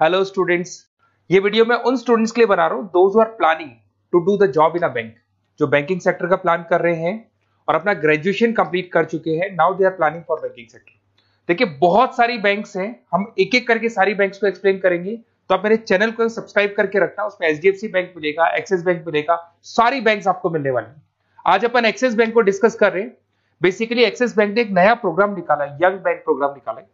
Hello students, ये video मैं उन स्टूडेंट्स के लिए बना रहा हूँ those who are planning to do the job in a bank, जो बैंकिंग सेक्टर का प्लान कर रहे हैं और अपना ग्रेजुएशन कंप्लीट कर चुके हैं। Now they are planning for banking sector. देखिए, बहुत सारी बैंक्स हैं, हम एक एक करके सारी बैंक्स को एक्सप्लेन करेंगे, तो आप मेरे चैनल को सब्सक्राइब करके रखना। उसमें एचडीएफसी बैंक मिलेगा, एक्सिस बैंक मिलेगा, सारी बैंक्स आपको मिलने वाली है। आज अपन एक्सिस बैंक को डिस्कस कर रहे हैं। बेसिकली एक्सिस बैंक ने एक नया प्रोग्राम निकाला है, यंग बैंक प्रोग्राम निकाला है।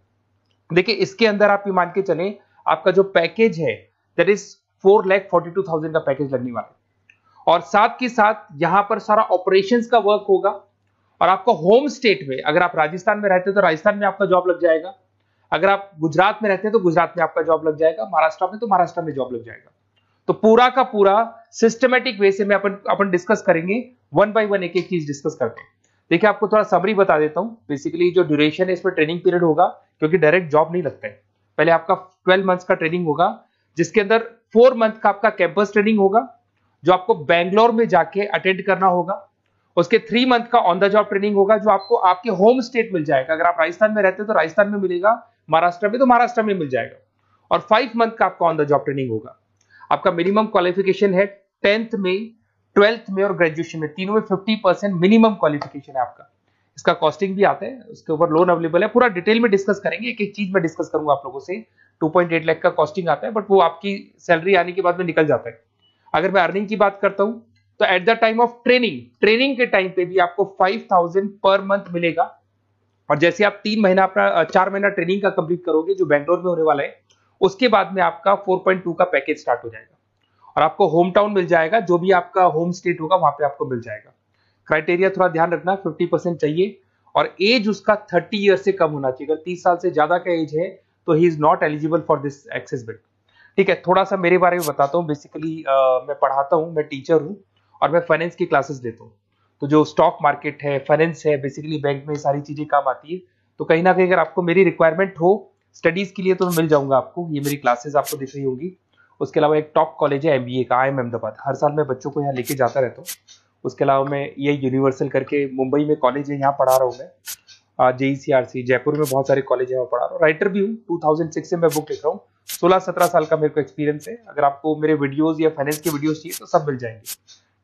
देखिए, इसके अंदर आप ये मान के चलें, आपका जो पैकेज है दैट इज 4,42,000 का पैकेज लगने वाला है, और साथ के साथ यहां पर सारा ऑपरेशंस का वर्क होगा। और आपका होम स्टेट में, अगर आप राजस्थान में रहते हैं तो राजस्थान में आपका जॉब लग जाएगा, अगर आप गुजरात में रहते हैं तो गुजरात में आपका जॉब लग जाएगा, महाराष्ट्र में तो महाराष्ट्र में जॉब लग जाएगा। तो पूरा का पूरा सिस्टमेटिक वे से में अपन डिस्कस करेंगे, वन बाय वन एक एक चीज डिस्कस करते हैं। देखिए, आपको थोड़ा समरी बता देता हूं। बेसिकली जो ड्यूरेशन है, इसमें ट्रेनिंग पीरियड होगा, क्योंकि डायरेक्ट जॉब नहीं लगता है। पहले आपका 12 मंथ्स का ट्रेनिंग होगा, जिसके अंदर 4 मंथ का आपका कैंपस ट्रेनिंग होगा, जो आपको बैंगलोर में जाके अटेंड करना होगा। उसके 3 मंथ का ऑन द जॉब ट्रेनिंग होगा, जो आपको आपके होम स्टेट मिल जाएगा। अगर आप राजस्थान में रहते हो तो राजस्थान में मिलेगा, महाराष्ट्र में तो महाराष्ट्र में मिल जाएगा। और 5 मंथ का आपका ऑन द जॉब ट्रेनिंग होगा। आपका मिनिमम क्वालिफिकेशन है 10th में, 12th में और ग्रेजुएशन में, तीनों में 50% मिनिमम क्वालिफिकेशन है आपका। इसका कॉस्टिंग भी आता है, उसके ऊपर लोन अवेलेबल है। पूरा डिटेल में डिस्कस करेंगे, एक एक चीज में डिस्कस करूंगा आप लोगों से। 2.8 लाख का कॉस्टिंग आता है, बट वो आपकी सैलरी आने के बाद में निकल जाता है। अगर मैं अर्निंग की बात करता हूं, तो at the time of training के टाइम पे भी आपको 5,000 पर मंथ मिलेगा। और जैसे आप 4 महीना ट्रेनिंग का कंप्लीट करोगे, जो बैंगलोर में होने वाला है, उसके बाद में आपका 4.2 का पैकेज स्टार्ट हो जाएगा। और आपको होम टाउन मिल जाएगा, जो भी आपका होम स्टेट होगा वहां पे आपको मिल जाएगा। क्राइटेरिया थोड़ा ध्यान रखना, 50% चाहिए, और एज उसका 30 ईयर से कम होना चाहिए। अगर 30 साल से ज्यादा का एज है तो he is not eligible for this axis bank. ठीक है, थोड़ा सा मेरे बारे में बताता हूँ। बेसिकली मैं पढ़ाता हूँ, मैं टीचर हूँ, और मैं फाइनेंस की क्लासेस देता हूँ। तो जो स्टॉक मार्केट है, फाइनेंस है, बेसिकली बैंक में सारी चीजें काम आती है। तो कहीं ना कहीं अगर आपको मेरी रिक्वायरमेंट हो स्टडीज के लिए, तो मैं मिल जाऊंगा आपको। ये मेरी क्लासेस आपको दिख रही होगी। उसके अलावा एक टॉप कॉलेज है एमबीए का, IIM अहमदाबाद। हर साल मैं बच्चों को यहाँ लेके जाता रहता हूँ। उसके अलावा मैं ये यूनिवर्सल करके मुंबई में कॉलेज है, यहाँ पढ़ा रहा हूँ मैं। JECRC जयपुर में बहुत सारे कॉलेज है, वहाँ पढ़ा रहा हूँ। राइटर भी हूँ, 2006 से मैं बुक लिख रहा हूँ। 16-17 साल का मेरे को एक्सपीरियंस है। अगर आपको मेरे वीडियोस या फाइनेंस के वीडियोस चाहिए तो सब मिल जाएंगे।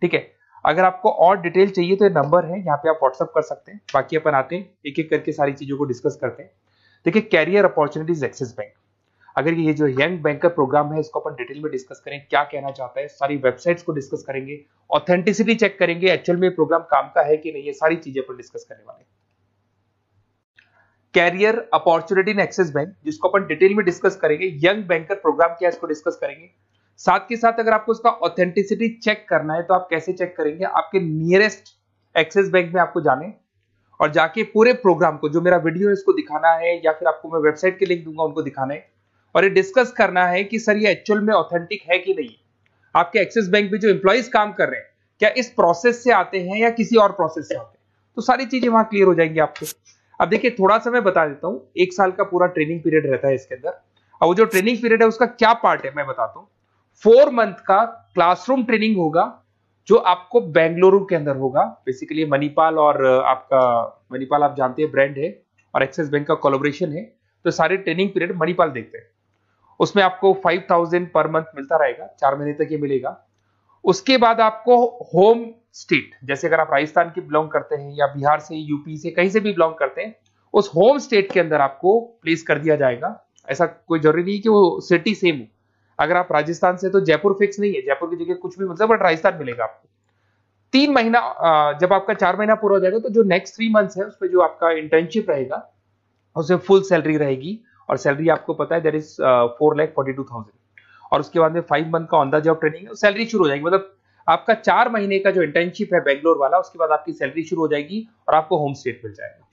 ठीक है, अगर आपको और डिटेल चाहिए तो ये नंबर है, यहाँ पे आप व्हाट्सअप कर सकते हैं। बाकी अपन आते हैं एक एक करके सारी चीजों को डिस्कस करते हैं। देखिए, कैरियर अपॉर्चुनिटीज एक्सिस बैंक। अगर ये जो यंग बैंकर प्रोग्राम है, इसको अपन डिटेल में डिस्कस करें, क्या कहना चाहता है, सारी वेबसाइट्स को डिस्कस करेंगे, ऑथेंटिसिटी चेक करेंगे, एक्चुअल में प्रोग्राम काम का है कि नहीं, ये सारी चीजें अपन डिस्कस करने वाले हैं। Career opportunity in Axis bank, जिसको अपन डिटेल में डिस्कस करेंगे। यंग बैंकर प्रोग्राम क्या है, इसको डिस्कस करेंगे। साथ के साथ अगर आपको इसका ऑथेंटिसिटी चेक करना है, तो आप कैसे चेक करेंगे? आपके नियरेस्ट एक्सिस बैंक में आपको जाने और जाके पूरे प्रोग्राम को, जो मेरा वीडियो है, इसको दिखाना है, या फिर आपको मैं वेबसाइट के लिंक दूंगा, उनको दिखाना है, और ये डिस्कस करना है कि सर ये एक्चुअल में ऑथेंटिक है कि नहीं। आपके एक्सिस बैंक में जो एम्प्लॉइज काम कर रहे हैं, क्या इस प्रोसेस से आते हैं या किसी और प्रोसेस से आते हैं, तो सारी चीजें वहां क्लियर हो जाएंगी आपको। अब देखिए, थोड़ा सा मैं बता देता हूं। 1 साल का पूरा ट्रेनिंग पीरियड रहता है इसके अंदर। और वो जो ट्रेनिंग पीरियड है, उसका क्या पार्ट है मैं बताता हूं। 4 मंथ का क्लासरूम ट्रेनिंग होगा, जो आपको बेंगलुरु के अंदर होगा। बेसिकली मणिपाल, और आपका मणिपाल आप जानते हैं ब्रांड है, और एक्सिस बैंक का कोलैबोरेशन है, तो सारे ट्रेनिंग पीरियड मणिपाल देखते हैं। उसमें आपको 5,000 पर मंथ मिलता रहेगा, 4 महीने तक ये मिलेगा। उसके बाद आपको होम स्टेट, जैसे अगर आप राजस्थान के बिलोंग करते हैं, या बिहार से, यूपी से, कहीं से भी बिलोंग करते हैं, उस होम स्टेट के अंदर आपको प्लेस कर दिया जाएगा। ऐसा कोई जरूरी नहीं कि वो सिटी सेम हो। अगर आप राजस्थान से, तो जयपुर फिक्स नहीं है, जयपुर की जगह कुछ भी मतलब, बट राजस्थान मिलेगा आपको। 3 महीना, जब आपका 4 महीना पूरा हो जाएगा, तो जो नेक्स्ट 3 मंथ्स है, उसमें जो आपका इंटर्नशिप रहेगा, उसमें फुल सैलरी रहेगी। और सैलरी आपको पता है दैट इज 4,42,000। और उसके बाद में 5 मंथ का ऑन द जॉब ट्रेनिंग है, सैलरी शुरू हो जाएगी। मतलब आपका 4 महीने का जो इंटर्नशिप है बेंगलोर वाला, उसके बाद आपकी सैलरी शुरू हो जाएगी और आपको होम स्टेट मिल जाएगा।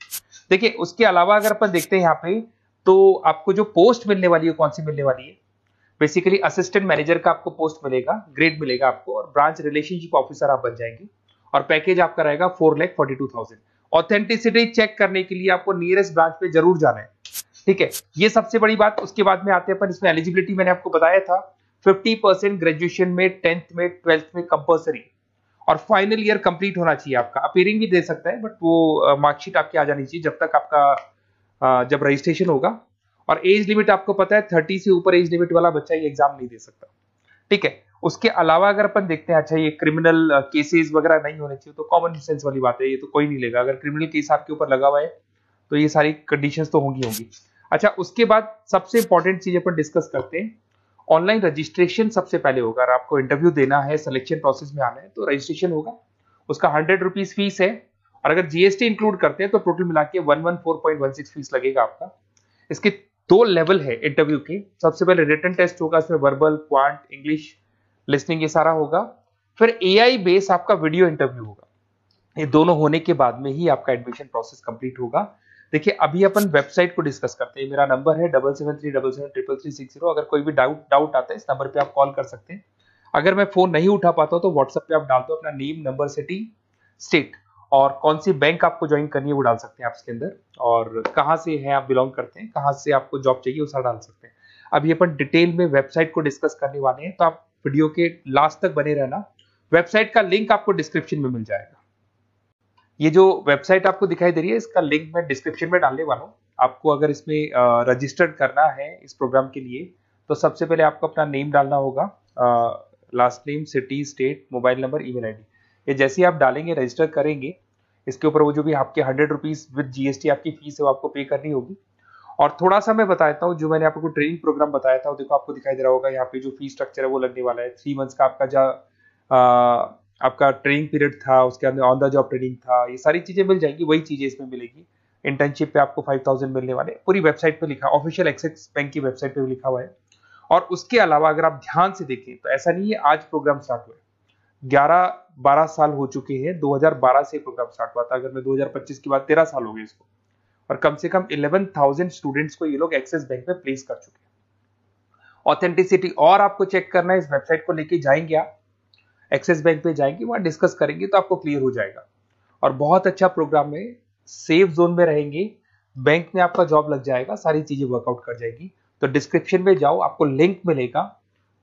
देखिए, उसके अलावा अगर अपन देखते हैं यहाँ पे, तो आपको जो पोस्ट मिलने वाली है, कौन सी मिलने वाली है? बेसिकली असिस्टेंट मैनेजर का आपको पोस्ट मिलेगा, ग्रेड मिलेगा आपको, और ब्रांच रिलेशनशिप ऑफिसर आप बन जाएंगे। और पैकेज आपका रहेगा 4,42,000। ऑथेंटिसिटी चेक करने के लिए आपको नियरेस्ट ब्रांच पे जरूर जाना है। ठीक है, ये सबसे बड़ी बात। उसके बाद में आते हैं अपन, इसमें एलिजिबिलिटी मैंने आपको बताया था, 50% ग्रेजुएशन में, 10th में, 12th में कंपल्सरी, और फाइनल ईयर कंप्लीट होना चाहिए आपका। अपीयरिंग भी दे सकता है, बट वो मार्कशीट आपकी आ जानी चाहिए जब तक आपका जब रजिस्ट्रेशन होगा। और एज लिमिट आपको पता है 30 से ऊपर एज लिमिट वाला बच्चा ये एग्जाम नहीं दे सकता, ठीक है। उसके अलावा अगर अपन देखते हैं, अच्छा ये क्रिमिनल केसेस वगैरह नहीं होने चाहिए, तो कॉमन सेंस वाली बात है, ये तो कोई नहीं लेगा। अगर क्रिमिनल केस आपके ऊपर लगा हुआ है तो ये सारी कंडीशंस तो होंगी। अच्छा, उसके बाद सबसे इंपॉर्टेंट चीज अपन डिस्कस करते हैं, ऑनलाइन रजिस्ट्रेशन सबसे पहले होगा। अगर आपको इंटरव्यू देना है, सिलेक्शन प्रोसेस में आना है, तो रजिस्ट्रेशन होगा, उसका 100 रुपीज फीस है, और अगर जीएसटी इंक्लूड करते हैं तो टोटल मिला के 114.16 फीस लगेगा आपका। इसके 2 लेवल है इंटरव्यू के, सबसे पहले रिटन टेस्ट होगा, इसमें वर्बल, क्वांट, इंग्लिश, लिसनिंग ये सारा होगा, फिर एआई बेस आपका वीडियो इंटरव्यू होगा। ये दोनों होने के बाद में ही आपका एडमिशन प्रोसेस कंप्लीट होगा। देखिए अभी अपन वेबसाइट को डिस्कस करते हैं। मेरा नंबर है 7737733360। अगर कोई भी डाउट आता है इस नंबर पे आप कॉल कर सकते हैं। अगर मैं फोन नहीं उठा पाता हूं तो व्हाट्सएप पे आप डाल दो अपना नेम, नंबर, सिटी, स्टेट और कौन सी बैंक आपको ज्वाइन करनी है वो डाल सकते हैं आप इसके अंदर, और कहाँ से है आप बिलोंग करते हैं, कहाँ से आपको जॉब चाहिए वो सारा डाल सकते हैं। अभी अपन डिटेल में वेबसाइट को डिस्कस करने वाले हैं, तो आप वीडियो के लास्ट तक बने रहना। वेबसाइट का लिंक आपको डिस्क्रिप्शन में मिल जाएगा। ये जो वेबसाइट आपको दिखाई दे रही है, इसका लिंक मैं डिस्क्रिप्शन में डालने वाला हूँ। आपको अगर इसमें रजिस्टर्ड करना है इस प्रोग्राम के लिए, तो सबसे पहले आपको अपना नेम डालना होगा, last name, city, state, mobile number, email ID. ये जैसे ही आप डालेंगे, रजिस्टर करेंगे, इसके ऊपर वो जो भी आपके 100 रुपीज विद जीएसटी आपकी फीस है वो आपको पे करनी होगी। और थोड़ा सा मैं बताता हूँ, जो मैंने आपको ट्रेनिंग प्रोग्राम बताया था, वो देखो आपको दिखाई दे रहा होगा, यहाँ पे जो फीस स्ट्रक्चर है वो लगने वाला है। 3 मंथ्स का आपका ट्रेनिंग पीरियड था, उसके अंदर ऑन द जॉब ट्रेनिंग था, ये सारी चीजें मिल जाएंगी, वही चीजें इसमें मिलेगी। इंटर्नशिप पे आपको 5000 मिलने वाले, पूरी वेबसाइट पे लिखा, ऑफिशियल एक्सिस बैंक की वेबसाइट पे भी लिखा हुआ है। और उसके अलावा अगर आप ध्यान से देखें तो ऐसा नहीं है आज प्रोग्राम स्टार्ट हुआ है, 11-12 साल हो चुके हैं। 2012 से प्रोग्राम स्टार्ट हुआ था, अगर मैं 2025 की बात, 13 साल हो गए इसको, और कम से कम 11,000 स्टूडेंट्स को ये लोग एक्सिस बैंक में प्लेस कर चुके हैं। ऑथेंटिसिटी और आपको चेक करना है, इस वेबसाइट को लेके जाएंगे आप, एक्सिस बैंक पे जाएंगे, वहां डिस्कस करेंगे तो आपको क्लियर हो जाएगा। और बहुत अच्छा प्रोग्राम है, सेफ जोन में रहेंगे, बैंक में आपका जॉब लग जाएगा, सारी चीजें वर्कआउट कर जाएगी। तो डिस्क्रिप्शन में जाओ, आपको लिंक मिलेगा,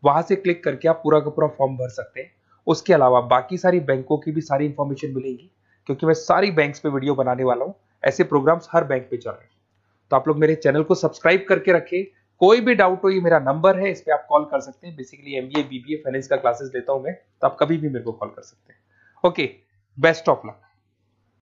वहां से क्लिक करके आप पूरा का पूरा फॉर्म भर सकते हैं। उसके अलावा बाकी सारी बैंकों की भी सारी इंफॉर्मेशन मिलेगी, क्योंकि मैं सारी बैंक्स पे वीडियो बनाने वाला हूं, ऐसे प्रोग्राम्स हर बैंक पे चल रहे हैं। तो आप लोग मेरे चैनल को सब्सक्राइब करके रखें। कोई भी डाउट हो, ये मेरा नंबर है, इस पे आप कॉल कर सकते हैं। बेसिकली एमबीए, बीबीए, फाइनेंस का क्लासेस लेता हूं मैं, तो आप कभी भी मेरे को कॉल कर सकते हैं। Okay, best of luck.